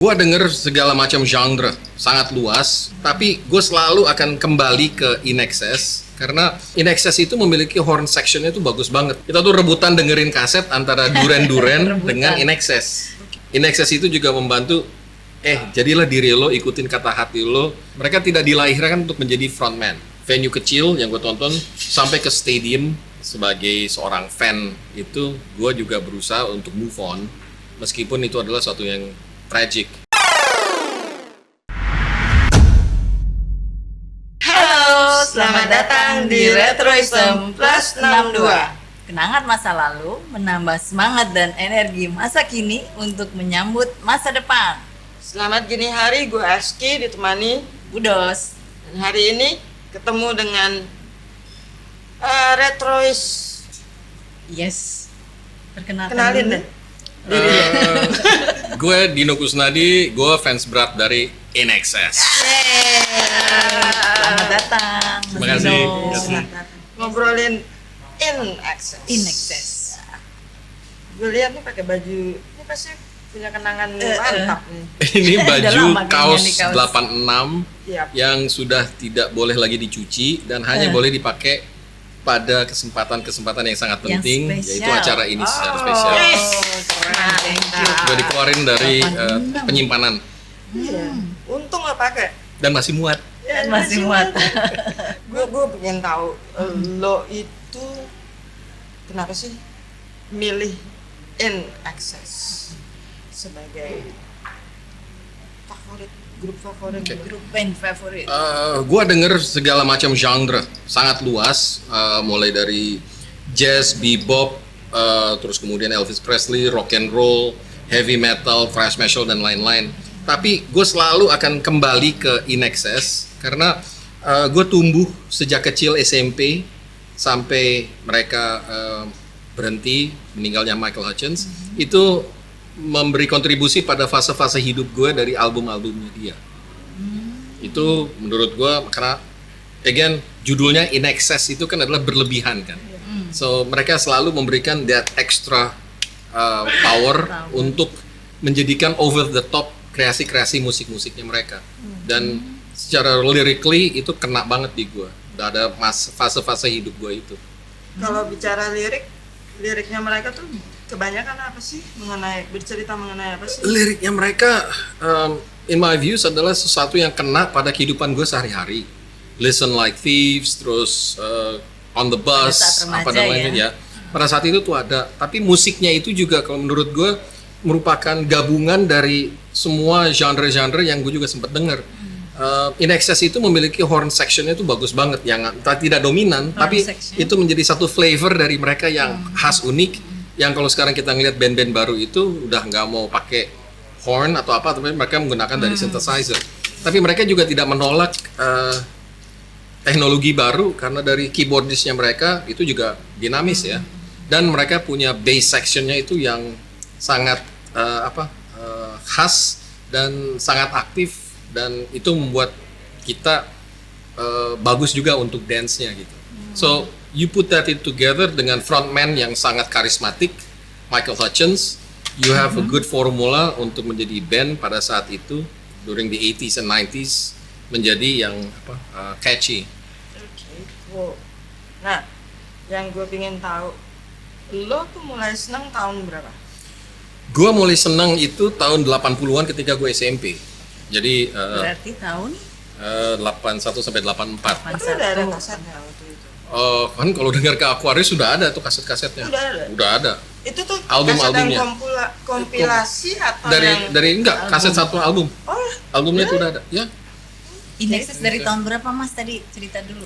Gue denger segala macam genre, sangat luas, tapi gue selalu akan kembali ke INXS karena INXS itu memiliki horn sectionnya itu bagus banget. Kita tuh rebutan dengerin kaset antara Duran Duran dengan INXS. INXS itu juga membantu, jadilah diri lo, ikutin kata hati lo. Mereka tidak dilahirkan untuk menjadi frontman. Venue kecil yang gue tonton sampai ke stadium sebagai seorang fan itu, gue juga berusaha untuk move on, meskipun itu adalah suatu yang tragic. Halo, selamat datang di Retroism Plus 62. Kenangan masa lalu menambah semangat dan energi masa kini untuk menyambut masa depan. Selamat gini hari, gue Aski ditemani Budos. dan hari ini ketemu dengan Retrois. Yes. Perkenalkan Kenalin dulu. deh. Gue Dino Kusnadi, gue fans berat dari INXS. Selamat datang. Terima kasih. Ngobrolin INXS. INXS. Gue lihat nih pakai baju, ini pasti punya kenangan mantap nih. Ini baju Udah lama kaos kayaknya nih kaos. 86 Iya. yang sudah tidak boleh lagi dicuci dan hanya boleh dipakai pada kesempatan-kesempatan yang sangat Yang penting, spesial. yaitu acara ini secara spesial. Yes. Keren, thank you. Gue dikeluarin dari 86. penyimpanan Iya. Untung gak pakai. dan masih muat. Dan masih muat. Gue pengen tahu lo itu kenapa sih milih INXS sebagai grup favorit. Oke. Grup band favorit. Gue denger segala macam genre, sangat luas, mulai dari jazz, bebop, terus kemudian Elvis Presley, rock and roll, heavy metal, thrash metal dan lain-lain. Tapi gue selalu akan kembali ke INXS karena gue tumbuh sejak kecil SMP sampai mereka berhenti, meninggalnya Michael Hutchence. Itu memberi kontribusi pada fase-fase hidup gue dari album-albumnya dia. Itu menurut gue, karena again judulnya INXS itu kan adalah berlebihan kan. So mereka selalu memberikan that extra power untuk menjadikan over the top kreasi-kreasi musik-musiknya mereka. Dan secara lyrically itu kena banget di gue. Udah ada fase-fase hidup gue itu. Kalau bicara liriknya mereka tuh kebanyakan apa sih, bercerita mengenai apa sih? Liriknya mereka, in my views, adalah sesuatu yang kena pada kehidupan gue sehari-hari. Listen like thieves, terus on the bus, Pada saat remaja apa dan lainnya ya. Pada saat itu tuh ada. Tapi musiknya itu juga kalau menurut gue merupakan gabungan dari semua genre-genre yang gue juga sempat dengar. INXS itu memiliki horn sectionnya itu bagus banget, yang tidak dominan, tapi section. itu menjadi satu flavor dari mereka yang khas, unik. Yang kalau sekarang kita ngelihat band-band baru itu udah nggak mau pakai horn atau apa, tapi mereka menggunakan dari synthesizer. Tapi mereka juga tidak menolak teknologi baru karena dari keyboardisnya mereka itu juga dinamis ya. Dan mereka punya bass sectionnya itu yang sangat khas dan sangat aktif, dan itu membuat kita bagus juga untuk dance-nya gitu. So you put that in together dengan frontman yang sangat karismatik, Michael Hutchence, you have a good formula untuk menjadi band pada saat itu during the 80s and 90s, menjadi yang catchy. Wow. Nah, yang gue pengen tahu, lo tuh mulai seneng tahun berapa? Gue mulai seneng itu tahun 80-an ketika gue SMP. Jadi Berarti tahun 81 sampai 84. Itu udah ada kasetnya waktu itu. Kan kalau dengar ke Aquarius sudah ada tuh kaset-kasetnya. Udah ada? Ada. Itu tuh Album-albumnya. kaset yang kompilasi atau yang... Dari enggak, kaset satu album. Oh, Albumnya itu udah ada. Ya. INXS dari tahun berapa Mas tadi cerita dulu?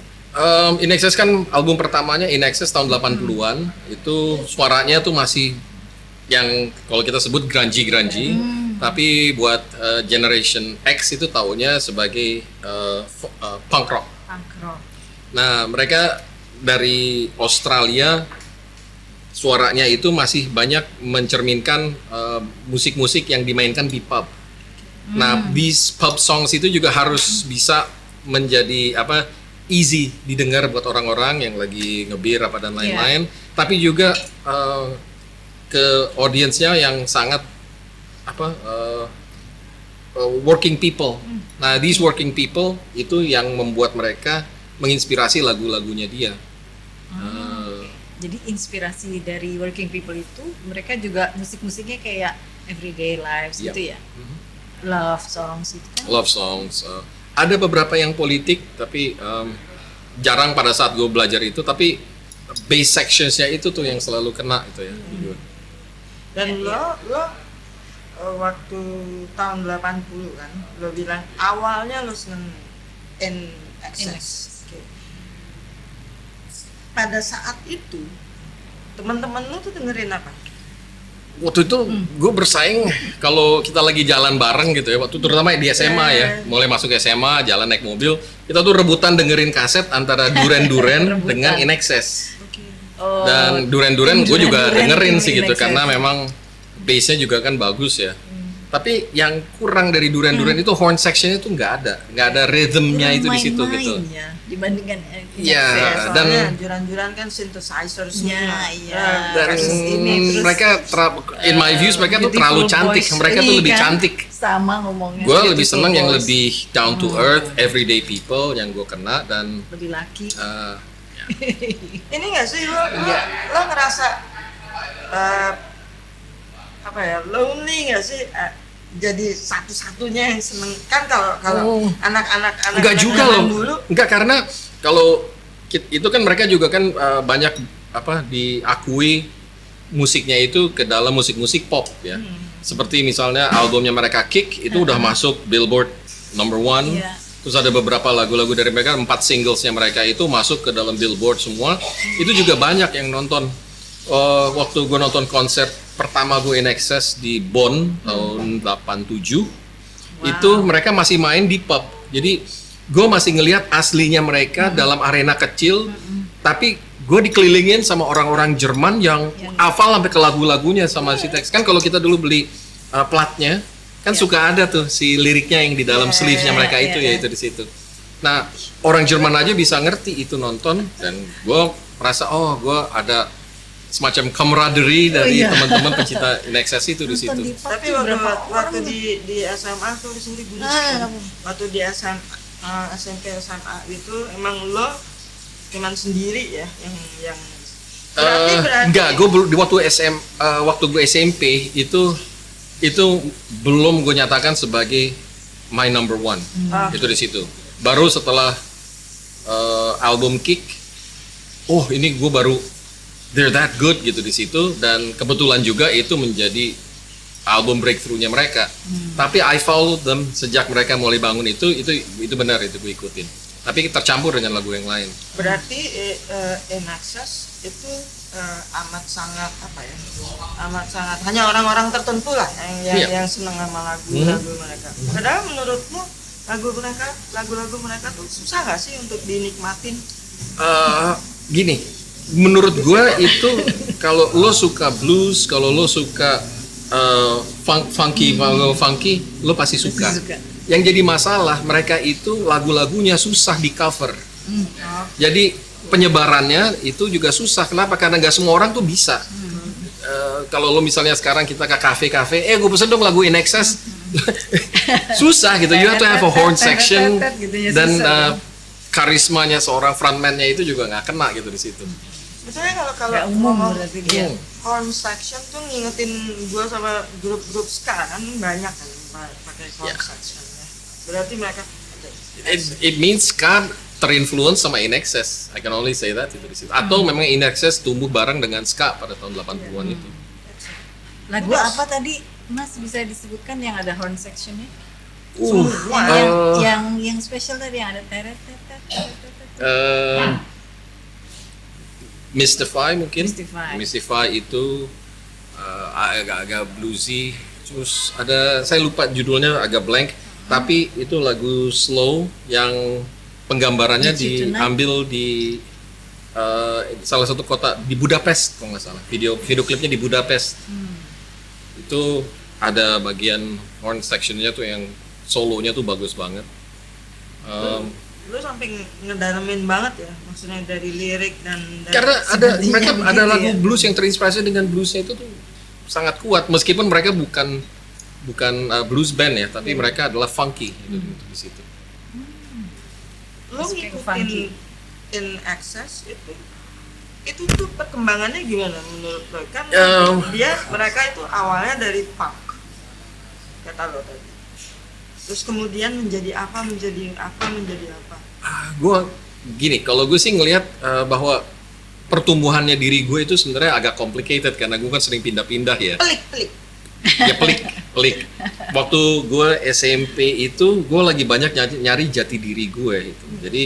INXS kan album pertamanya INXS tahun 80-an. Itu suaranya tuh masih yang kalau kita sebut grungy. Tapi buat Generation X itu taunya sebagai punk rock. Punk rock. Nah, mereka dari Australia, suaranya itu masih banyak mencerminkan musik-musik yang dimainkan di pub. Nah, these pub songs itu juga harus bisa menjadi easy didengar buat orang-orang yang lagi ngebir apa dan lain-lain. Tapi juga ke audiensnya yang sangat working people. Nah, these working people itu yang membuat mereka menginspirasi lagu-lagunya dia. Jadi inspirasi dari working people itu mereka juga musik-musiknya kayak everyday lives Yep. gitu ya. Love songs itu kan. Love songs. Ada beberapa yang politik, tapi jarang pada saat gue belajar itu. Tapi bass sectionsnya itu tuh yang selalu kena itu ya. Dan lo waktu tahun 80 kan, lo bilang awalnya lo seneng NXS. Oke. Pada saat itu teman-teman lo tuh dengerin apa? Waktu itu gue bersaing kalau kita lagi jalan bareng gitu ya, waktu terutama di SMA ya, mulai masuk SMA jalan naik mobil, kita tuh rebutan dengerin kaset antara Duran Duran dengan INXS. Oh, Dan Duran Duran gue juga Duran dengerin dengan sih gitu INXS. karena memang bassnya juga kan bagus ya. Tapi yang kurang dari Duran Duran itu horn sectionnya tuh nggak ada rhythmnya itu di situ gitu. Main-mainnya dibandingkan Iya, NXS. dan Juran-juran kan synthesizer semua. Iya. dan Kasus ini, terus mereka in my views mereka tuh terlalu Beautiful cantik, Boys mereka tuh ini lebih kan cantik. Sama ngomongnya. Gue lebih Beautiful seneng yang Boys. lebih down to earth, everyday people yang gue kena dan lebih laki. Ini nggak sih lo ngerasa apa ya, lonely nggak sih? Jadi satu-satunya yang seneng kan kalau anak-anak enggak juga zaman loh. dulu Enggak, karena kalau itu kan mereka juga kan banyak diakui musiknya itu ke dalam musik-musik pop ya. Seperti misalnya albumnya mereka Kick itu udah masuk Billboard number 1. Iya. Terus ada beberapa lagu-lagu dari mereka, 4 singlesnya mereka itu masuk ke dalam Billboard semua. Itu juga banyak yang nonton. Waktu gue nonton konser pertama gue INXS di Bonn tahun 87, itu mereka masih main di pub. Jadi gue masih ngelihat aslinya mereka dalam arena kecil, tapi gue dikelilingin sama orang-orang Jerman yang hafal sampai ke lagu-lagunya sama si teks. Kan kalau kita dulu beli platnya, kan suka ada tuh si liriknya yang di dalam sleeve-nya mereka itu ya itu di situ. Nah, orang Jerman aja bisa ngerti itu nonton, dan gue merasa gue ada semacam camaraderie dari teman-teman pecinta INXS itu di situ. tapi waktu di SMA tuh di sini gue waktu di SMP SMA itu emang lo cuman sendiri ya yang berarti Enggak, gue waktu gue SMP itu belum gue nyatakan sebagai my number one. Itu di situ. Baru setelah album Kick, ini gue baru they're that good gitu di situ, dan kebetulan juga itu menjadi album breakthrough-nya mereka. Tapi I follow them sejak mereka mulai bangun itu benar, itu gue ikutin. Tapi tercampur dengan lagu yang lain. berarti INXS itu amat sangat amat sangat hanya orang-orang tertentu lah yang seneng sama lagu-lagu mereka. Padahal menurutmu lagu-lagu mereka tuh susah nggak sih untuk dinikmatin? Gini, menurut gue itu kalau lo suka blues, kalau lo suka funky, lo pasti suka. Yang jadi masalah mereka itu lagu-lagunya susah di cover. Jadi penyebarannya itu juga susah. Kenapa? Karena nggak semua orang tuh bisa. Kalau lo misalnya sekarang kita ke kafe-kafe, gue pesen dong lagu INXS, susah gitu. You have to have a horn section, dan karismanya seorang frontman-nya itu juga nggak kena gitu di situ. Betulnya kalau Nggak umum ngomong berarti dia. horn section tuh ngingetin gue sama grup-grup ska kan banyak kan pakai horn section ya. Berarti mereka It means ska terinfluence sama INXS. I can only say that itu di situ. Atau memang INXS tumbuh bareng dengan ska pada tahun 80-an itu. Lagu apa tadi Mas bisa disebutkan yang ada horn sectionnya? Yang special tadi yang ada teret. Mystify mungkin. Mystify. Itu agak-agak bluesy. Terus saya lupa judulnya, agak blank. Tapi itu lagu slow yang penggambarannya diambil di salah satu kota di Budapest kalau nggak salah. Video klipnya di Budapest. Itu ada bagian horn sectionnya tuh yang solonya tuh bagus banget. lu sampai ngedalamin banget ya, maksudnya dari lirik dan Karena mereka ada lagu blues yang terinspirasi dengan bluesnya itu tuh sangat kuat, meskipun mereka bukan blues band ya, tapi mereka adalah funky gitu, di situ. Lo Suka yang ngikutin funky. In Excess itu tuh perkembangannya gimana menurut lo? Kan mereka itu awalnya dari punk, kata lo tadi. Terus kemudian menjadi apa? Gue gini, kalau gue sih ngelihat bahwa pertumbuhannya diri gue itu sebenarnya agak complicated karena gue kan sering pindah-pindah ya. Pelik. Ya pelik. Waktu gue SMP itu gue lagi banyak nyari jati diri gue itu. Jadi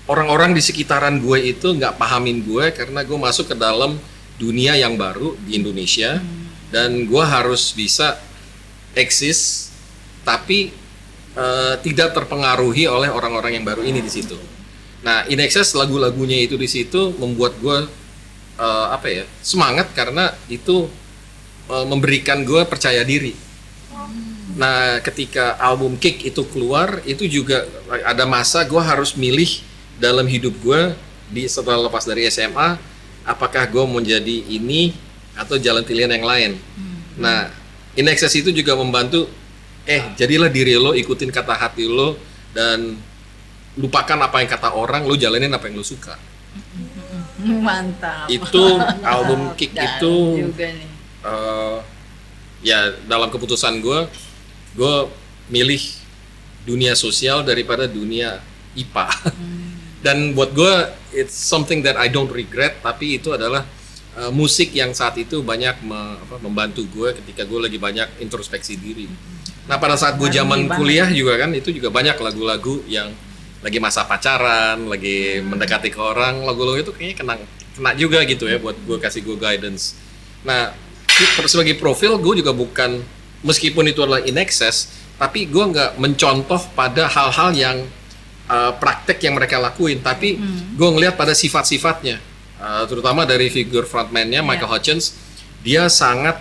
orang-orang di sekitaran gue itu nggak pahamin gue karena gue masuk ke dalam dunia yang baru di Indonesia dan gue harus bisa eksis tapi tidak terpengaruhi oleh orang-orang yang baru ini di situ. Nah, In Excess lagu-lagunya itu di situ membuat gue semangat karena itu memberikan gue percaya diri. Nah, ketika album Kick itu keluar, itu juga ada masa gue harus milih dalam hidup gue setelah lepas dari SMA, apakah gue mau jadi ini atau jalan pilihan yang lain. Nah, In Excess itu juga membantu, jadilah diri lo, ikutin kata hati lo, dan lupakan apa yang kata orang, lo jalanin apa yang lo suka. Mantap. Itu album Kick Dalam itu juga nih. ya dalam keputusan gue milih dunia sosial daripada dunia IPA. Dan buat gue it's something that I don't regret, tapi itu adalah musik yang saat itu banyak membantu gue ketika gue lagi banyak introspeksi diri. Nah, pada saat gue zaman kuliah juga kan, itu juga banyak lagu-lagu yang lagi masa pacaran, lagi mendekati ke orang, lagu-lagu itu kayaknya kena juga gitu ya buat gue, kasih gue guidance. Nah, sebagai profil gue juga bukan, meskipun itu adalah In Excess, tapi gue nggak mencontoh pada hal-hal yang praktek yang mereka lakuin, tapi gue ngelihat pada sifat-sifatnya, terutama dari figur frontman-nya Michael Hutchence, dia sangat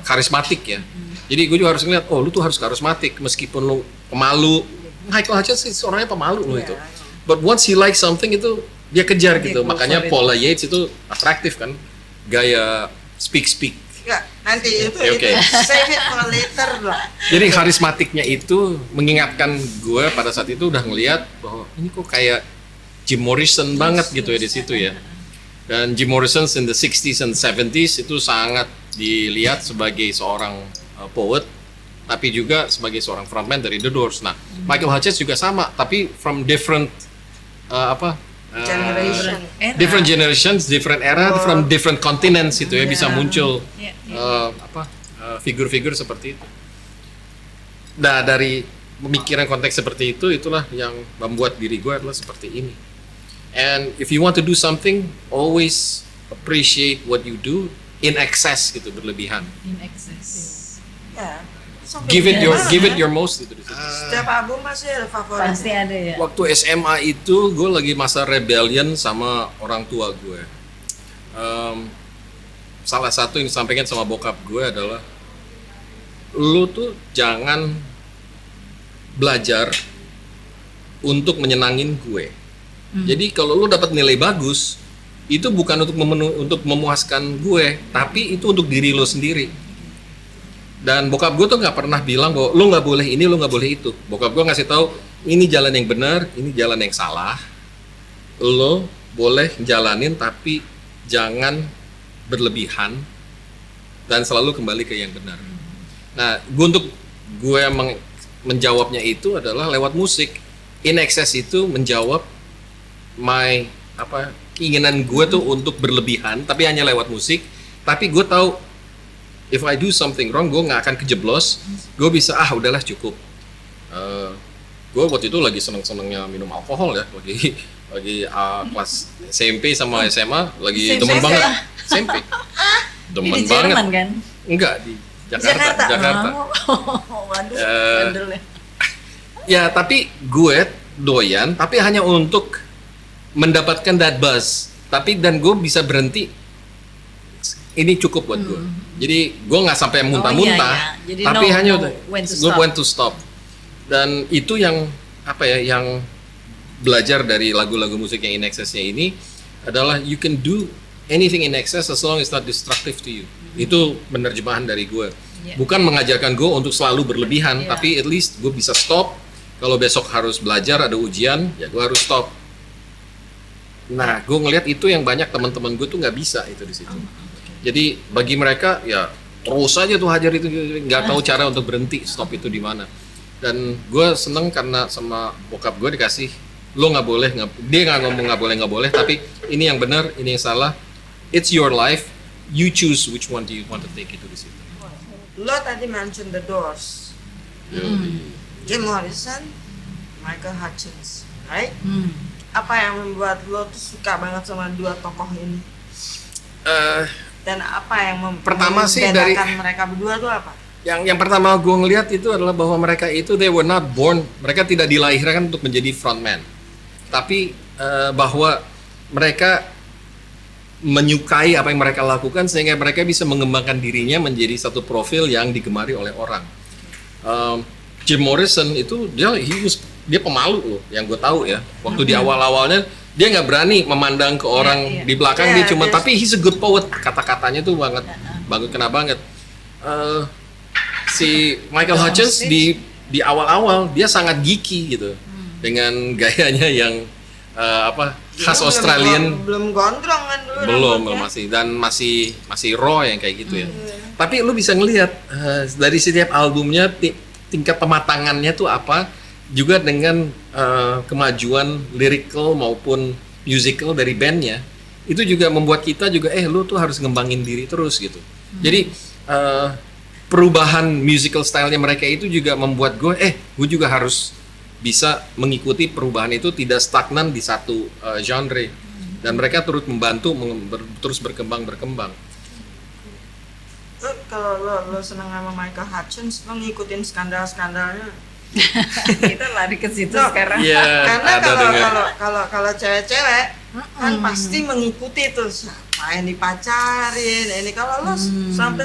karismatik ya. Jadi gue juga harus ngeliat, lu tuh harus karismatik meskipun lu pemalu. Michael Hutchence orangnya pemalu loh itu. But once he likes something itu dia kejar gitu. Makanya Paula Yates itu atraktif kan, gaya speak. Ya, nanti itu Okay. Save it for later lah. Jadi karismatiknya itu mengingatkan gue pada saat itu udah ngeliat bahwa ini kok kayak Jim Morrison banget gitu ya di situ ya. Dan Jim Morrison in the 60s and 70s itu sangat dilihat sebagai seorang poet, tapi juga sebagai seorang frontman dari The Doors. Nah, Michael Hutchence juga sama, tapi from different Generation. different generations, different era, from different continents itu ya, bisa muncul figur-figur seperti itu. Nah, dari pemikiran konteks seperti itu, itulah yang membuat diri gue adalah seperti ini. And if you want to do something, always appreciate what you do in excess gitu, berlebihan. In Excess. Ya. Give it your most gitu di situ. Setiap album pasti ada favorit. Pasti ada ya. Waktu SMA itu gue lagi masa rebellion sama orang tua gue. Salah satu yang disampaikan sama bokap gue adalah, lu tuh jangan belajar untuk menyenangin gue. Jadi kalau lu dapat nilai bagus, itu bukan untuk memuaskan gue, tapi itu untuk diri lu sendiri. Dan bokap gue tuh nggak pernah bilang bahwa lu nggak boleh ini, lu nggak boleh itu. Bokap gue ngasih tahu, ini jalan yang benar, ini jalan yang salah. Lo boleh jalanin tapi jangan berlebihan dan selalu kembali ke yang benar. Nah, untuk gue menjawabnya itu adalah lewat musik. In Excess itu menjawab keinginan gue tuh untuk berlebihan, tapi hanya lewat musik. Tapi gue tahu, if I do something wrong, gue nggak akan kejeblos. Gue bisa, udahlah cukup. Gue waktu itu lagi seneng-senengnya minum alkohol ya, lagi kelas SMP sama SMA, lagi demen banget. SMP. Demen Di banget. Jerman kan? Enggak, di Jakarta. Waduh, bandel ya. Ya, tapi gue doyan, tapi hanya untuk mendapatkan that buzz. Dan gue bisa berhenti. Ini cukup buat gue. Jadi gue nggak sampai muntah-muntah, Jadi tapi hanya gue when to stop. Dan itu yang yang belajar dari lagu-lagu musik yang In Excess-nya ini adalah you can do anything in excess as long as not destructive to you. Itu penerjemahan dari gue. Iya. Bukan mengajarkan gue untuk selalu berlebihan, Iya. tapi at least gue bisa stop. Kalau besok harus belajar ada ujian, ya gue harus stop. Nah, gue ngelihat itu yang banyak teman-teman gue tuh nggak bisa itu di situ. Jadi bagi mereka ya terus aja tuh hajar itu, nggak tahu cara untuk berhenti stop itu di mana. Dan gue seneng karena sama bokap gue dikasih, lo nggak boleh, dia nggak ngomong nggak boleh, tapi ini yang benar, ini yang salah. It's your life, you choose which one do you want to take itu di situ. Lo tadi mention The Doors, Jim Morrison, Michael Hutchins, right? Apa yang membuat lo tuh suka banget sama dua tokoh ini? Dan apa yang Pertama sih membedakan mereka berdua tuh apa? Yang pertama gue ngelihat itu adalah bahwa mereka itu they were not born, mereka tidak dilahirkan untuk menjadi frontman, tapi bahwa mereka menyukai apa yang mereka lakukan sehingga mereka bisa mengembangkan dirinya menjadi satu profil yang digemari oleh orang. Jim Morrison itu dia pemalu loh, yang gue tahu ya. Waktu di awal-awalnya dia nggak berani memandang ke orang di belakang, dia cuma tapi he's a good poet, kata-katanya tuh banget kena banget. Si Michael Hutchins di awal-awal dia sangat geeky gitu dengan gayanya yang khas Australian. Belum gondrong kan dulu belum rambutnya. masih raw yang kayak gitu ya. Tapi lu bisa ngelihat dari setiap albumnya tingkat kematangannya tuh apa, juga dengan kemajuan lyrical maupun musical dari bandnya, itu juga membuat kita juga lu tuh harus ngembangin diri terus gitu. Jadi perubahan musical stylenya mereka itu juga membuat gue juga harus bisa mengikuti perubahan itu, tidak stagnan di satu genre, dan mereka turut membantu terus berkembang. Kalau lo seneng sama Michael Hutchins, lo ngikutin skandal-skandalnya. Kita lari ke situ No, sekarang. Karena ada kalau cewek-cewek kan pasti mengikuti tuh siapa yang dipacarin. Ini kalau lo sampai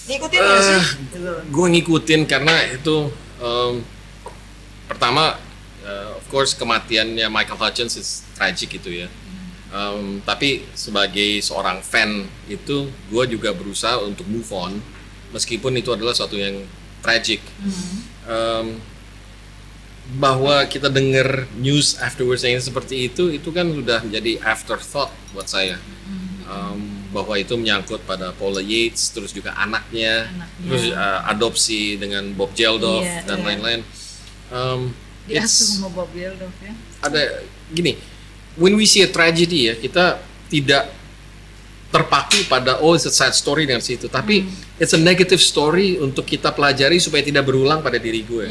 ngikutin nggak sih? Gitu. Gue ngikutin karena itu pertama of course kematiannya Michael Hutchins is tragic itu ya. Tapi sebagai seorang fan itu gue juga berusaha untuk move on meskipun itu adalah suatu yang tragic. Bahwa kita dengar news afterwards yang seperti itu kan sudah menjadi afterthought buat saya. Bahwa itu menyangkut pada Paula Yates, terus juga anaknya. Terus adopsi dengan Bob Geldof dan lain-lain. Diasuh sama Bob Geldof ya. Ada gini, when we see a tragedy ya, kita tidak terpaku pada it's a sad story dengan situ, tapi it's a negative story untuk kita pelajari supaya tidak berulang pada diri gue.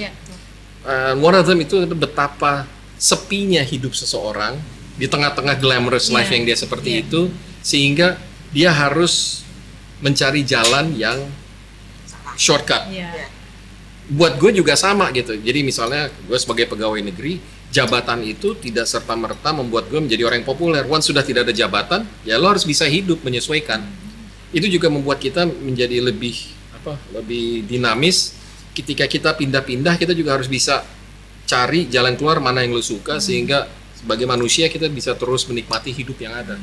One of them itu betapa sepinya hidup seseorang di tengah-tengah glamorous life yang dia seperti itu, sehingga dia harus mencari jalan yang shortcut. Buat gue juga sama gitu. Jadi misalnya gue sebagai pegawai negeri, jabatan itu tidak serta-merta membuat gue menjadi orang yang populer. Once sudah tidak ada jabatan, ya lo harus bisa hidup menyesuaikan. Itu juga membuat kita menjadi lebih dinamis. Ketika kita pindah-pindah, kita juga harus bisa cari jalan keluar mana yang lo suka, sehingga sebagai manusia kita bisa terus menikmati hidup yang ada.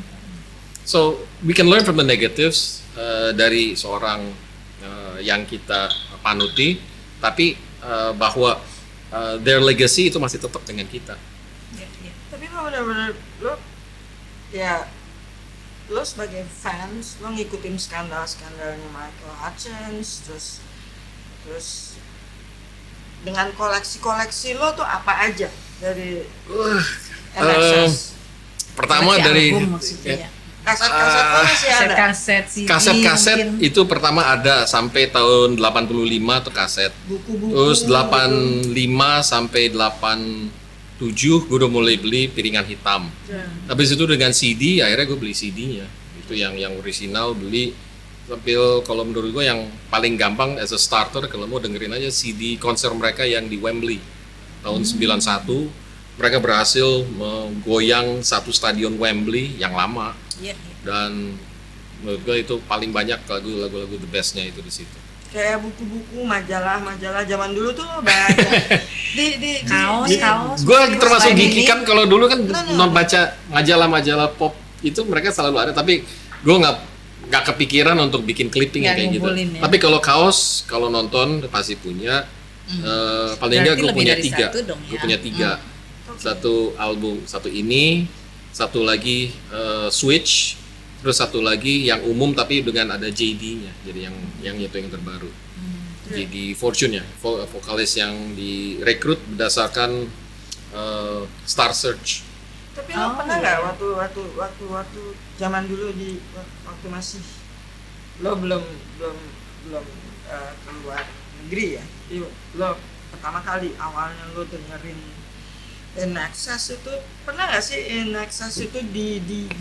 So we can learn from the negatives dari seorang yang kita panuti, tapi bahwa their legacy itu masih tetap dengan kita. Tapi lo benar-benar lo sebagai fans lo ngikutin skandalnya Michael Hutchins, terus dengan koleksi lo tuh apa aja dari NXS? Pertama dari kaset-kaset lo masih ada. Kaset itu pertama ada sampai tahun 85 tuh kaset. Buku-buku. Terus 85 sampai 87 gue udah mulai beli piringan hitam. Habis itu dengan CD, akhirnya gue beli CD-nya. Itu yang original beli. Sambil kalau menurut gue yang paling gampang as a starter kalau mau dengerin aja CD konser mereka yang di Wembley tahun 91. Mereka berhasil menggoyang satu stadion Wembley yang lama. Dan menurut gue itu paling banyak lagu-lagu the bestnya itu di situ. Kayak buku-buku, majalah zaman dulu tuh banyak. Kaos. Gue termasuk geeky kan, kalau dulu kan non baca majalah-majalah pop itu mereka selalu ada, tapi gue nggak kepikiran untuk bikin clipping Nggak yang kayak gitu. ngumpulin ya. Tapi kalau kaos, kalau nonton pasti punya. Paling nggak Berarti gue lebih punya dari 3. satu dong Gue ya? punya 3. Satu album, satu ini, satu lagi Switch, terus satu lagi yang umum tapi dengan ada JD-nya. Jadi yang itu yang terbaru. JD Fortune ya, vokalis yang direkrut berdasarkan Star Search. Tapi lo pernah nggak waktu zaman dulu waktu masih lo belum keluar negeri ya, lo pertama kali awalnya lo dengerin INXS itu, pernah nggak sih INXS itu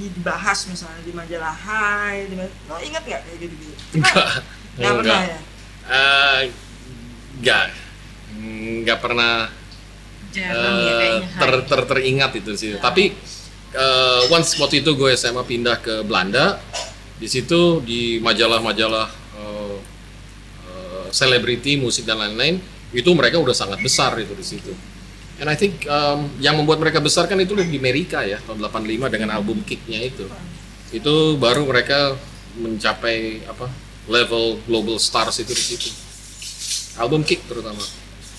dibahas misalnya di majalah Hai, lo ingat nggak kayak gitu? Nggak pernah ya? Nggak pernah Jarang ya kayaknya. teringat itu sih. Tapi once waktu itu gue SMA pindah ke Belanda, di situ di majalah-majalah selebriti musik dan lain-lain itu mereka udah sangat besar itu di situ. And I think yang membuat mereka besar kan itu di Amerika ya, tahun 85 dengan album Kick-nya itu. Itu baru mereka mencapai level global stars itu di situ. Album Kick terutama.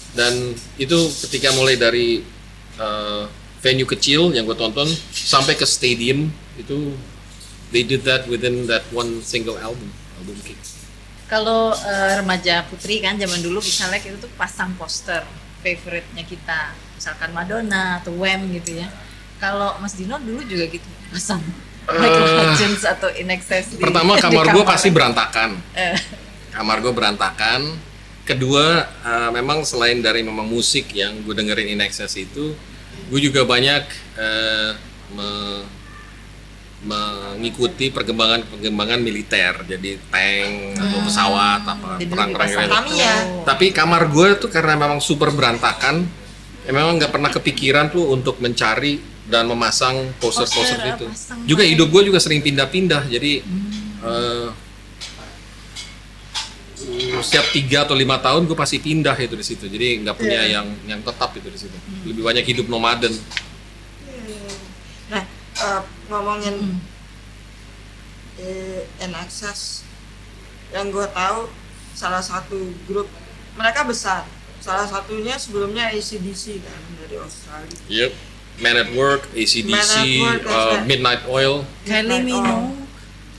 Dan itu ketika mulai dari venue kecil yang gue tonton sampai ke stadium itu, they did that within that one single album Kick. Kalau remaja putri kan zaman dulu misalnya kita tuh pasang poster favorite-nya kita, misalkan Madonna atau Wham gitu ya. Kalau Mas Dino dulu juga gitu pasang Michael Hutchence atau INXS. Pertama kamar gue pasti berantakan. Kamar gue berantakan. Kedua memang selain dari memang musik yang gue dengerin INXS itu, gue juga banyak mengikuti perkembangan militer, jadi tank atau pesawat perang-perang gitu. Tapi kamar gue tuh karena memang super berantakan, memang nggak pernah kepikiran tuh untuk mencari dan memasang poster-poster itu. Juga hidup gue juga sering pindah-pindah, jadi setiap 3 atau 5 tahun gue pasti pindah itu di situ. Jadi nggak punya yang tetap itu di situ. Lebih banyak hidup nomaden. Nah, ngomongin INXS, yang gue tahu salah satu grup mereka besar, salah satunya sebelumnya AC/DC kan dari Australia. Yep, Man at Work, AC/DC, Midnight Oil, Kylie Minogue,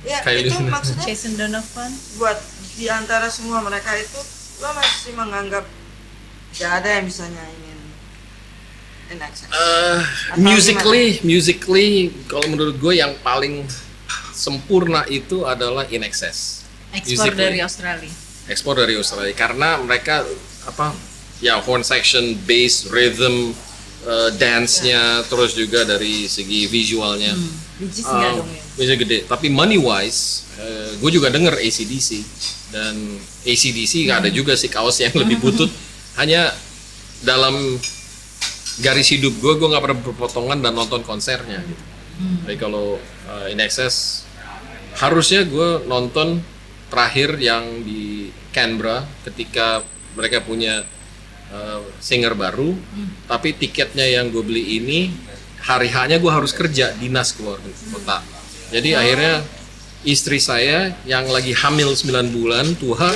ya Kylie itu maksudnya Jason Donovan. buat di antara semua mereka itu lo masih menganggap gak ada yang bisa nyanyiin INXS? Musically, kalau menurut gue yang paling sempurna itu adalah INXS. Ekspor dari Australia. Ekspor dari Australia karena mereka horn section, bass, rhythm, dance-nya, terus juga dari segi visualnya. Bijis nggak dong ya? Bisa gede. Tapi money wise, gue juga denger AC/DC dan AC/DC nggak ada juga sih kaos yang lebih butut. Hanya dalam garis hidup gue nggak pernah berpotongan dan nonton konsernya gitu. Tapi kalau INXS harusnya gue nonton terakhir yang di Canberra ketika mereka punya singer baru, tapi tiketnya yang gue beli ini hari H-nya gue harus kerja dinas keluar kota. Jadi akhirnya istri saya yang lagi hamil 9 bulan tua,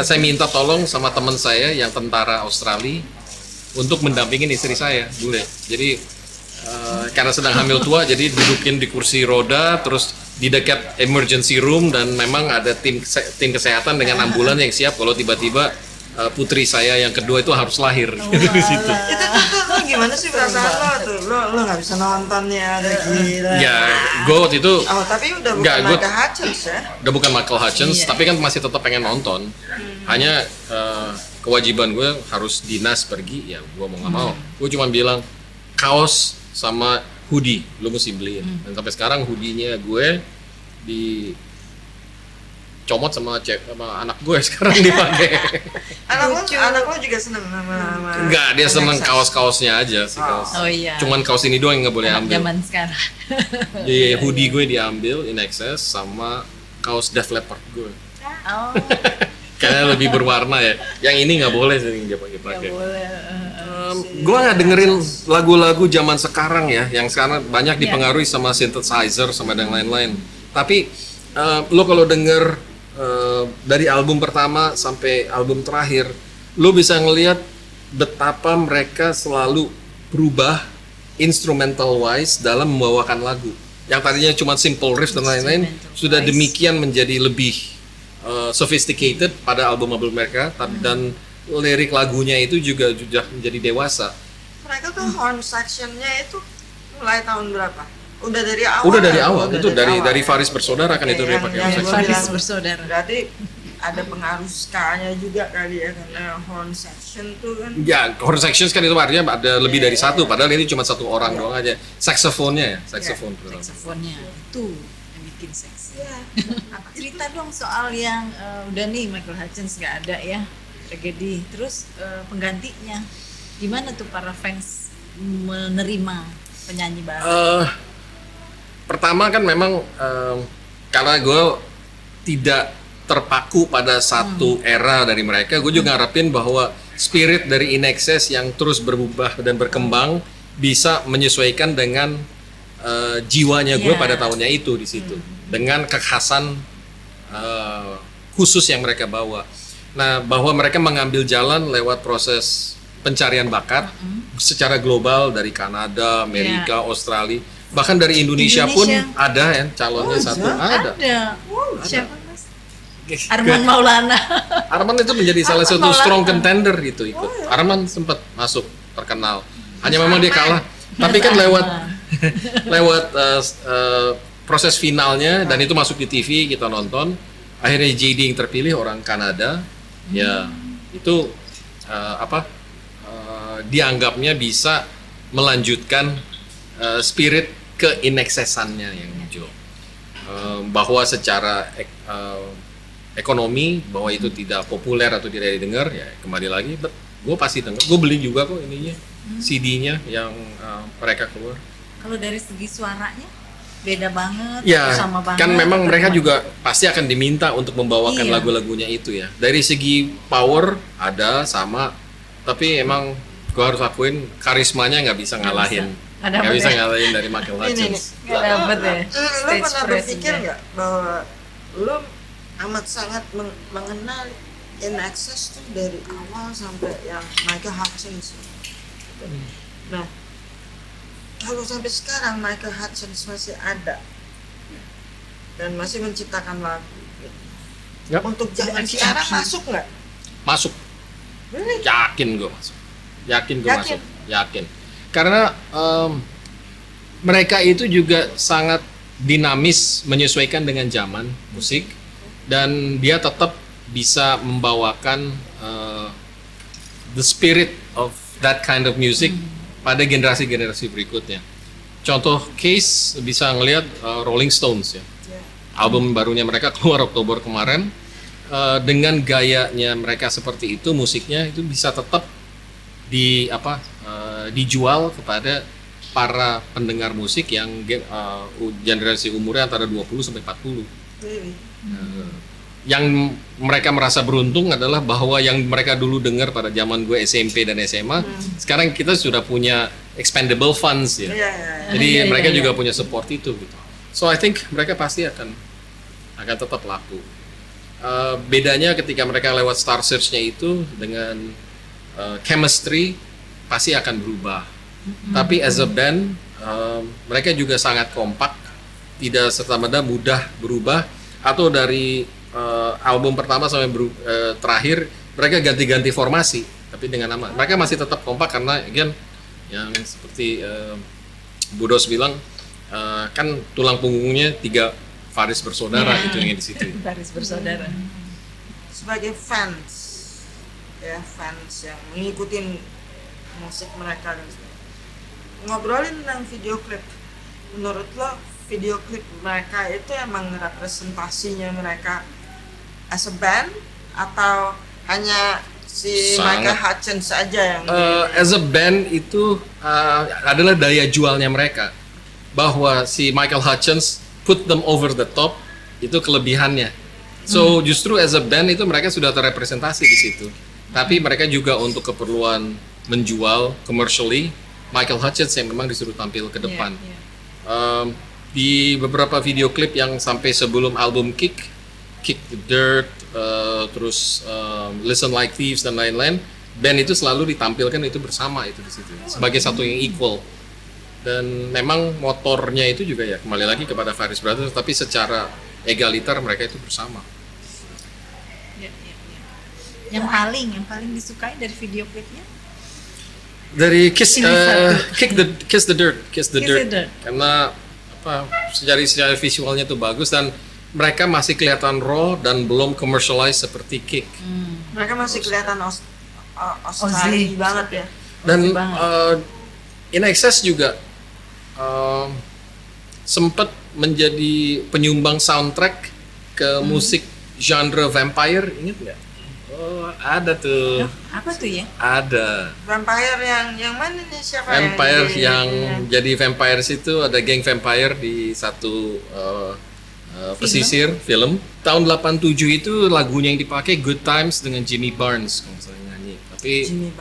saya minta tolong sama teman saya yang tentara Australia untuk mendampingin istri saya bule. Jadi karena sedang hamil tua, jadi dudukin di kursi roda, terus di dekat emergency room, dan memang ada tim kesehatan dengan ambulan yang siap kalau tiba-tiba putri saya yang kedua itu harus lahir di situ. Itu tuh gimana sih perasaan lo tuh? Lo nggak bisa nonton ya, ada gila. Ya, gue waktu itu. Oh, tapi udah bukan Michael Hutchence ya? Udah bukan Michael Hutchence, tapi kan masih tetap pengen nonton. Hanya kewajiban gue harus dinas pergi, ya gue mau nggak mau. Gue cuma bilang kaos sama hoodie, lo mesti beliin. Dan sampai sekarang hoodie-nya gue dicomot sama anak gue sekarang dipakai. anak lo juga seneng sama Enggak, dia seneng kaos-kaosnya aja sih. Oh iya. Cuman kaos ini doang yang nggak boleh ambil. Zaman sekarang. Jadi hoodie gue diambil INXS sama kaos Def Leppard gue. Oh. Karena lebih berwarna ya. Yang ini nggak boleh sih dia pakai. Nggak boleh. Gue nggak dengerin lagu-lagu zaman sekarang ya, yang sekarang banyak dipengaruhi sama synthesizer sama dan lain-lain. Tapi lo kalau denger dari album pertama sampai album terakhir, lo bisa ngelihat betapa mereka selalu berubah instrumental wise dalam membawakan lagu. Yang tadinya cuma simple riff dan lain-lain sudah demikian menjadi lebih sophisticated pada album-album mereka, dan lirik lagunya itu juga sudah menjadi dewasa. Mereka tuh horn sectionnya itu mulai tahun berapa? Udah dari awal. Udah dari awal. Itu awal, dari ya? Faris Bersaudara kan itu dia yang pakai gua horn section. Faris bilang, Bersaudara. Berarti ada pengaruh ska-nya juga kali ya, karena horn section tuh kan. Ya, horn sections kan itu artinya ada lebih dari satu, padahal ini cuma satu orang doang aja. Saksofonnya ya, saksofon. Saksofonnya itu yang bikin seksi. Iya. Cerita dong soal yang udah nih Michael Hutchence nggak ada ya, tragedi. Terus penggantinya gimana tuh para fans menerima penyanyi baru? Pertama kan memang karena gue tidak terpaku pada satu era dari mereka, gue juga ngarepin bahwa spirit dari In Excess yang terus berubah dan berkembang bisa menyesuaikan dengan jiwanya gue pada tahunnya itu di situ, dengan kekhasan khusus yang mereka bawa. Nah, bahwa mereka mengambil jalan lewat proses pencarian bakat secara global dari Kanada, Amerika, Australia, bahkan dari Indonesia pun ada ya calonnya satu. Ada. Siapa mas? Arman Maulana. Arman itu menjadi salah satu strong contender gitu ikut. Arman sempat masuk terkenal. Hanya memang dia kalah. Tapi kan lewat proses finalnya dan itu masuk di TV, kita nonton. Akhirnya JD yang terpilih orang Kanada. Ya itu dianggapnya bisa melanjutkan spirit keineksesannya yang muncul, bahwa secara ekonomi bahwa itu tidak populer atau tidak didengar, ya kembali lagi gue pasti denger, gue beli juga kok ininya CD-nya yang mereka keluar. Kalau dari segi suaranya beda banget, ya sama banget. kan memang mereka juga pasti akan diminta untuk membawakan lagu-lagunya itu ya. Dari segi power ada sama, tapi emang gue harus akuin karismanya nggak bisa ngalahin. Nggak bisa ngalahin dari Michael Hutchence. Nggak dapet ya. Lu pernah berpikir nggak bahwa lu amat sangat mengenal In Excess tuh dari awal sampai yang Michael Hutchence? Nah, kalau sampai sekarang Michael Hutchence masih ada dan masih menciptakan lagu, Yep. untuk zaman sekarang masuk nggak? Masuk. Really? Yakin gue masuk. Yakin gue Yakin? masuk. Yakin. Karena mereka itu juga sangat dinamis menyesuaikan dengan zaman musik, dan dia tetap bisa membawakan the spirit of that kind of music pada generasi-generasi berikutnya. Contoh case bisa ngelihat Rolling Stones ya. Album barunya mereka keluar Oktober kemarin, dengan gayanya mereka seperti itu, musiknya itu bisa tetap dijual kepada para pendengar musik yang generasi umurnya antara 20 sampai 40. Yang mereka merasa beruntung adalah bahwa yang mereka dulu dengar pada zaman gue SMP dan SMA, sekarang kita sudah punya expendable funds ya. Jadi mereka juga punya support itu gitu. So I think mereka pasti akan tetap laku. Bedanya ketika mereka lewat Star Search-nya itu dengan chemistry pasti akan berubah. Tapi as a band mereka juga sangat kompak, tidak serta-merta mudah berubah, atau dari album pertama sampai terakhir mereka ganti-ganti formasi, tapi dengan aman. Mereka masih tetap kompak karena again yang seperti Budos bilang, kan tulang punggungnya 3 Faris Bersaudara itu yang di situ. Faris Bersaudara. Sebagai fans yang mengikuti musik mereka dan sebagainya, ngobrolin tentang video klip, menurut lo video klip mereka itu emang representasinya mereka as a band atau hanya si Michael Hutchence saja yang as a band itu adalah daya jualnya mereka, bahwa si Michael Hutchence put them over the top, itu kelebihannya. So justru as a band itu mereka sudah terrepresentasi di situ. Tapi mereka juga untuk keperluan menjual commercially, Michael Hutchence yang memang disuruh tampil ke depan. Di beberapa video klip yang sampai sebelum album Kick the Dirt, terus Listen Like Thieves dan lain-lain, band itu selalu ditampilkan itu bersama itu di situ sebagai satu yang equal. Dan memang motornya itu juga ya kembali lagi kepada Faris Brothers, tapi secara egaliter mereka itu bersama. Ya. Yang paling disukai dari video klipnya? Dari Kiss the Dirt. Dirt. Karena apa? Secara visualnya tuh bagus dan mereka masih kelihatan raw dan belum commercialize seperti Kick. Mereka masih kelihatan Aussie banget ya. Dan In Excess juga sempat menjadi penyumbang soundtrack ke musik genre vampire, ingat nggak? Oh, ada tuh. Apa tuh ya? Ada. Vampire yang mana nih, siapa Vampire yang jadi vampires itu ada geng vampire di satu pesisir film. Tahun 87 itu lagunya yang dipakai Good Times dengan Jimmy Barnes kalau saya nyanyi. Tapi Jimmy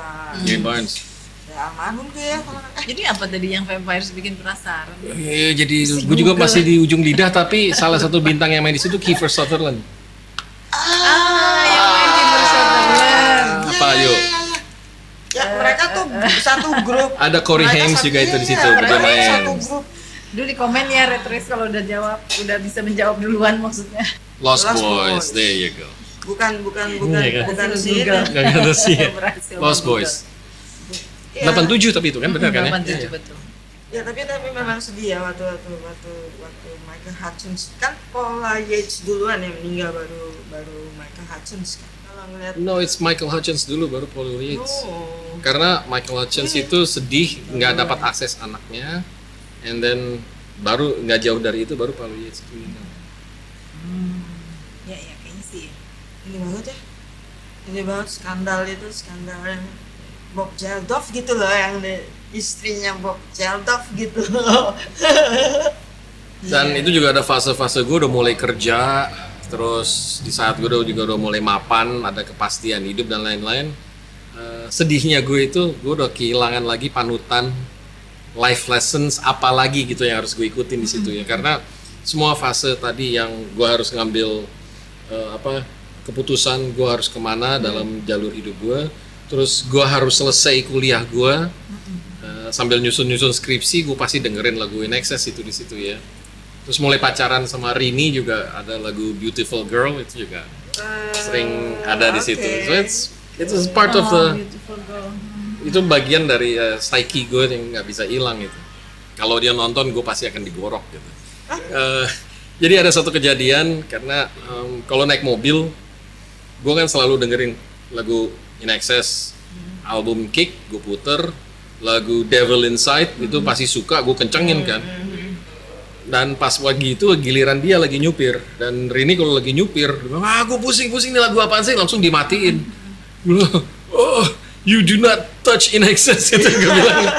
Barnes. Ya almarhum tuh ya kalau Jadi apa tadi yang vampires bikin penasaran? Jadi gue juga masih di ujung lidah tapi salah satu bintang yang main di situ Kiefer Sutherland. Yang main Kiefer Sutherland. Apa yuk? Ya mereka tuh satu grup. Ada Corey Haim juga itu di situ mereka bermain. satu grup. Dulu di komen ya Retris kalau udah bisa menjawab duluan maksudnya. Lost Lost Boys, Boys. there you go. Bukan Iya kan? si Google. itu. Gak ada sih. Berhasil Lost Google. Boys. Iya. 87 tapi itu kan benar kan ya? 87 betul. Ya tapi memang sedih ya waktu Michael Hutchence kan Paula Yates duluan yang meninggal baru Michael Hutchence kan. Kalau ngeliat No, it's Michael Hutchence dulu baru Paul Yates. oh, Karena Michael Hutchence itu sedih nggak dapat akses anaknya, and then baru nggak jauh dari itu baru Paul Yates itu meninggal. Ya kayaknya sih. ini banget ya. Ini banget skandal yang Bob Geldof gitu loh yang istrinya Bob Geldof gitu loh. Dan itu juga ada fase-fase gue udah mulai kerja, terus di saat gue juga udah mulai mapan, ada kepastian hidup dan lain-lain. Sedihnya gue itu gue udah kehilangan lagi panutan life lessons apalagi gitu yang harus gue ikutin di situ ya, karena semua fase tadi yang gue harus ngambil keputusan gue harus kemana dalam jalur hidup gue, terus gue harus selesai kuliah gue sambil nyusun skripsi, gue pasti dengerin lagu In Excess itu di situ ya. Terus mulai pacaran sama Rini juga ada lagu Beautiful Girl itu juga sering ada di situ. So it's part of the Beautiful Girl. itu bagian dari psyche gue yang nggak bisa hilang itu. Kalau dia nonton gue pasti akan digorok gitu. Jadi ada satu kejadian karena kalau naik mobil gue kan selalu dengerin lagu In Excess, album Kick gue puter, lagu Devil Inside itu pasti suka gue kencengin kan. Dan pas pagi itu giliran dia lagi nyupir, dan Rini kalau lagi nyupir dia bilang, gue pusing nih lagu apaan sih, langsung dimatiin. Oh, you do not touch In Excess itu gue bilang.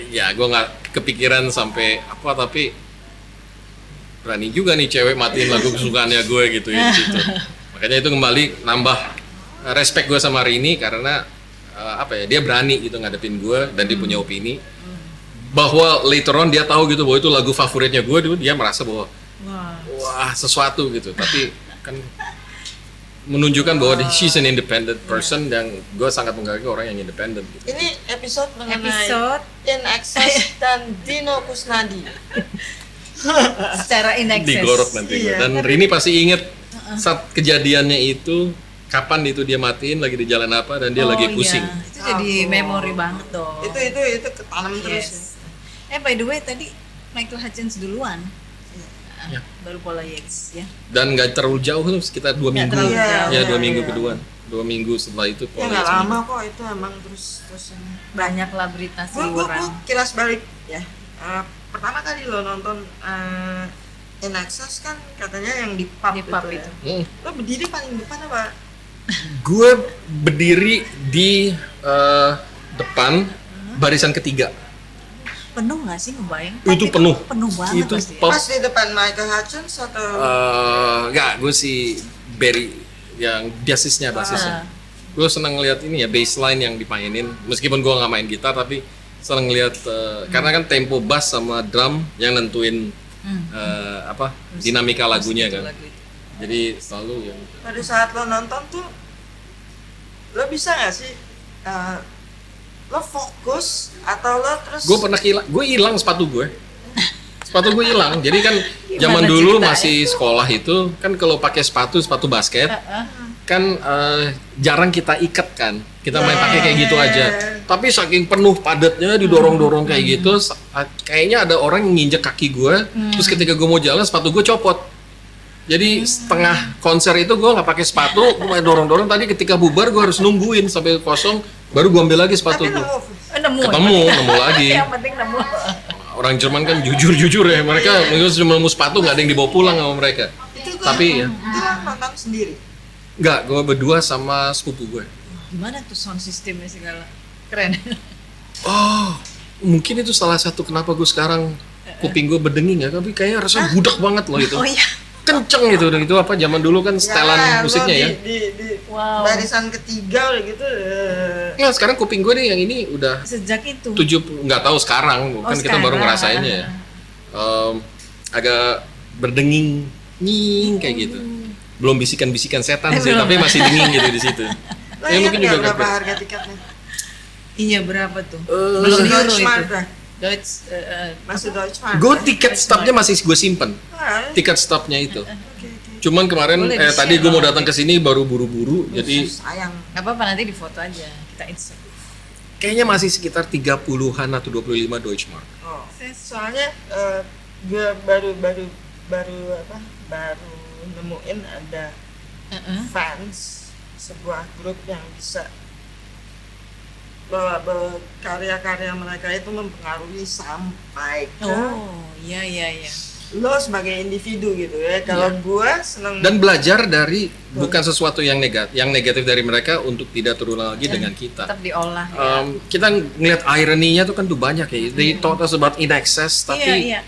Ya gue nggak kepikiran sampai apa, tapi berani juga nih cewek matiin lagu kesukaannya gue gitu ya gitu. Makanya itu kembali nambah respect gue sama Rini karena dia berani gitu ngadepin gue dan dia punya opini bahwa later on dia tahu gitu bahwa itu lagu favoritnya gue, dia merasa bahwa wah sesuatu gitu, tapi kan menunjukkan bahwa she's an independent person dan gue sangat menghargai orang yang independent gitu. Ini episode mengenai In Excess dan Dino Kusnadi. Secara In Excess. Digorok nanti gue. Dan Rini pasti inget saat kejadiannya itu, kapan itu dia matiin lagi di jalan apa dan dia lagi pusing. Iya. Itu jadi memori banget dong. Itu ketanam terus. By the way tadi Michael Hutchence duluan. Ya. Baru Paula Yates ya. Dan nggak terlalu jauh tuh, sekitar 2 minggu. terlalu jauh. Ya 2 Iya, minggu iya. kedua. 2 minggu setelah itu Ya Paula nggak Yates lama kok itu emang terus ini. Banyaklah berita Gue seliweran. kilas balik ya. Pertama kali lo nonton In Excess kan katanya yang di pub, Di pub itu. itu. Ya. Lo berdiri paling depan apa? Gue berdiri di depan barisan ketiga. Penuh nggak sih ngebayang? Itu Pub penuh. Penuh banget Itu pasti. pub. Pas di depan Michael Hutchence atau Enggak, gue si Barry yang bassisnya. Gue senang ngeliat ini ya, bassline yang dimainin. Meskipun gue nggak main gitar, tapi senang ngeliat karena kan tempo bass sama drum yang nentuin dinamika lagunya Itu kan. lagu itu. Jadi selalu yang Pada saat lo nonton tuh, lo bisa nggak sih lo fokus atau lo terus gue pernah hilang sepatu gue. Sepatu gue hilang. Jadi kan Gimana zaman dulu ceritanya? masih sekolah itu kan kalau pakai sepatu basket kan jarang kita ikat kan. Kita main pakai kayak gitu aja. Tapi saking penuh padatnya didorong-dorong kayak gitu, kayaknya ada orang yang nginjek kaki gue. Terus ketika gue mau jalan sepatu gue copot. Jadi setengah konser itu gue nggak pakai sepatu, gue main dorong-dorong. Tadi ketika bubar gue harus nungguin sampai kosong, baru gue ambil lagi sepatu tapi gue. nemu. Nemu lagi. Yang penting nemu. Orang Jerman kan jujur ya, mereka cuma nemu sepatu nggak ada yang dibawa pulang sama mereka. Itu gue Tapi ya itu lo nonton sendiri. nggak, gue berdua sama sepupu gue. Gimana tuh sound systemnya segala? Keren. Oh, mungkin itu salah satu kenapa gue sekarang kuping gue berdenging ya, tapi kayaknya rasanya budak banget loh itu. Oh iya. Kenceng gitu, dan itu apa zaman dulu kan setelan Ya, lo musiknya ya. di Wow. barisan ketiga udah gitu. Nah sekarang kuping gue nih yang ini udah Sejak itu. 70, nggak tahu sekarang, kan kita baru sekarang. ngerasainnya ya. Agak berdenging, nying kayak gitu. Belum bisikan-bisikan setan sih, Belum. tapi masih dingin gitu di situ. Lo Ya, ingat mungkin nggak juga berapa agak- harga tiketnya? Iya berapa tuh? Eh, Belum euro Deutsche Mark itu. dah. Deutsch. Masih Deutsche Mark. Gue ya? tiket stopnya masih gue simpen. Ah, Tiket stopnya itu. oke, oke. Cuman kemarin Boleh tadi di-share gue mau dong. datang ke sini baru buru-buru, jadi Sayang. Gak apa-apa nanti di foto aja. Kita insert. kayaknya masih sekitar 30-an atau 25 Deutschmark. Oh. Soalnya gue baru nemuin ada fans sebuah grup yang bisa bahwa karya-karya mereka itu mempengaruhi sampai ke Oh, iya iya iya. lo sebagai individu gitu ya. Kalau gue seneng Dan belajar dari bukan sesuatu yang negatif dari mereka untuk tidak terulang lagi dengan kita. Tetap diolah ya. Kita ngeliat ironinya tuh kan tuh banyak ya. They taught us about in excess, tapi Iya,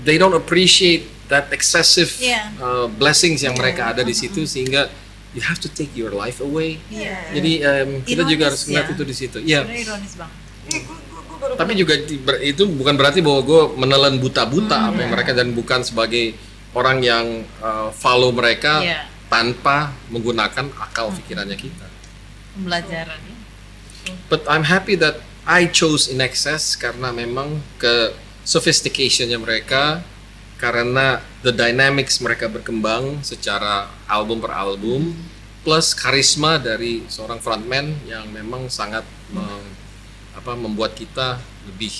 they don't appreciate that excessive Iya. blessings yang mereka ada di situ, sehingga you have to take your life away. Iya. Jadi kita juga Ironis harus ngeliat ya. itu di situ. Iya. Sebenarnya ironis banget. gue baru Tapi juga itu bukan berarti bahwa gue menelan buta-buta apa yang mereka, dan bukan sebagai orang yang follow mereka Iya. tanpa menggunakan akal pikirannya kita. Pembelajaran ya. But I'm happy that I chose In Excess karena memang ke sophisticationnya mereka, karena the dynamics mereka berkembang secara album per album, plus karisma dari seorang frontman yang memang sangat membuat kita lebih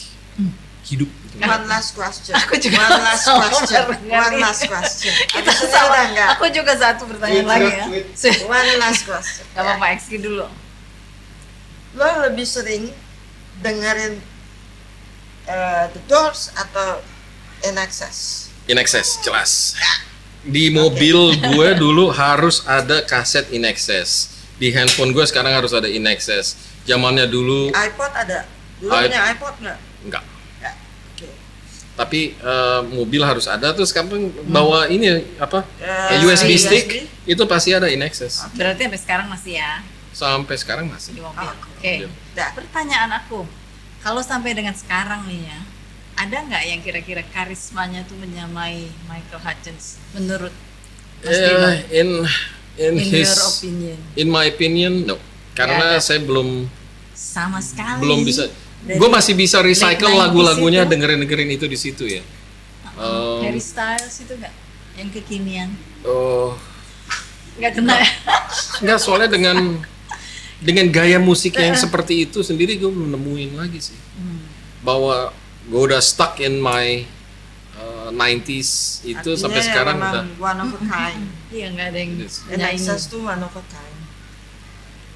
hidup gitu. one last question. Aku juga one last sama question. mendengar One ini. last question. Kita Abis ini sama. udah enggak. Aku juga satu pertanyaan Tweet, lagi ya. tweet. One last question. Gak apa-apa, XQ dulu. Lo lebih sering dengerin The Doors atau In Excess? In Excess jelas. Di mobil gue dulu harus ada kaset In Excess. Di handphone gue sekarang harus ada In Excess. Zamannya dulu iPod ada? Dulu punya iPod nggak? enggak. Ya. Oke. Tapi mobil harus ada, terus kamu bawa ini apa? USB. USB stick itu pasti ada In Excess. Berarti sampai sekarang masih ya Sampai sekarang masih. di mobil. Oh, Oke. Dah. Pertanyaan aku, kalau sampai dengan sekarang nih ya, ada nggak yang kira-kira karismanya tuh menyamai Michael Hutchence menurut Mas Dino? In his your opinion? in my opinion no. Karena ada. saya belum Sama sekali. bisa. Dari Gue masih bisa recycle late 90s lagu-lagunya, itu. dengerin itu di situ ya. Harry Styles itu nggak? Yang kekinian? Oh, Nggak kena ya? enggak, soalnya dengan gaya musik yang seperti itu sendiri gue belum nemuin lagi sih. Bahwa gue udah stuck in my 90s itu Artinya sampai sekarang memang udah. one of a kind. Iya nggak ada yang In nyanyi. Excess tuh one of a kind.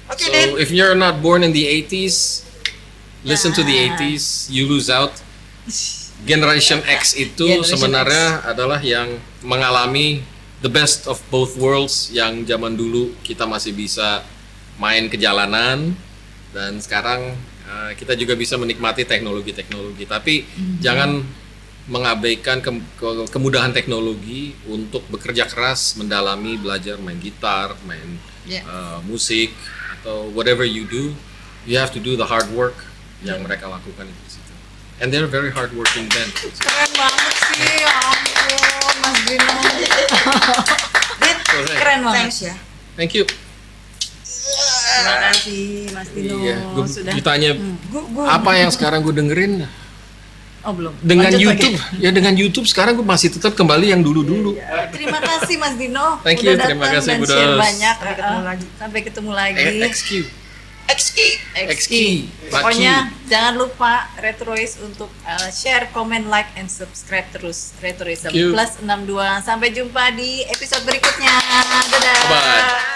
Oke, So Din. if you're not born in the 80s, listen to the 80s, you lose out. Generation X itu Generation sebenarnya adalah yang mengalami the best of both worlds, yang zaman dulu kita masih bisa main ke jalanan, dan sekarang kita juga bisa menikmati teknologi-teknologi. Tapi jangan mengabaikan kemudahan teknologi untuk bekerja keras, mendalami, belajar main gitar, main Ya. musik, atau whatever you do, you have to do the hard work yang mereka lakukan itu di situ. and they're very hardworking band. Keren banget sih, ya ampun, Mas Dino. Keren banget. Thanks ya. Thank you. Terima kasih Mas Dino. Iya, gue Sudah. ditanya apa yang sekarang gue dengerin Oh belum. dengan Lanjut YouTube. lagi. Ya dengan YouTube sekarang gue masih tetap kembali yang dulu-dulu. Terima kasih Mas Dino. Thank udah you, terima datang kasih, dan Bu share Dos. banyak. Sampai ketemu lagi. Sampai ketemu lagi. XQ. XKey. XKey. Pokoknya jangan lupa Retrois untuk share, comment, like, and subscribe terus Retroism Thank you. plus 62. Sampai jumpa di episode berikutnya. Dadah. Bye-bye.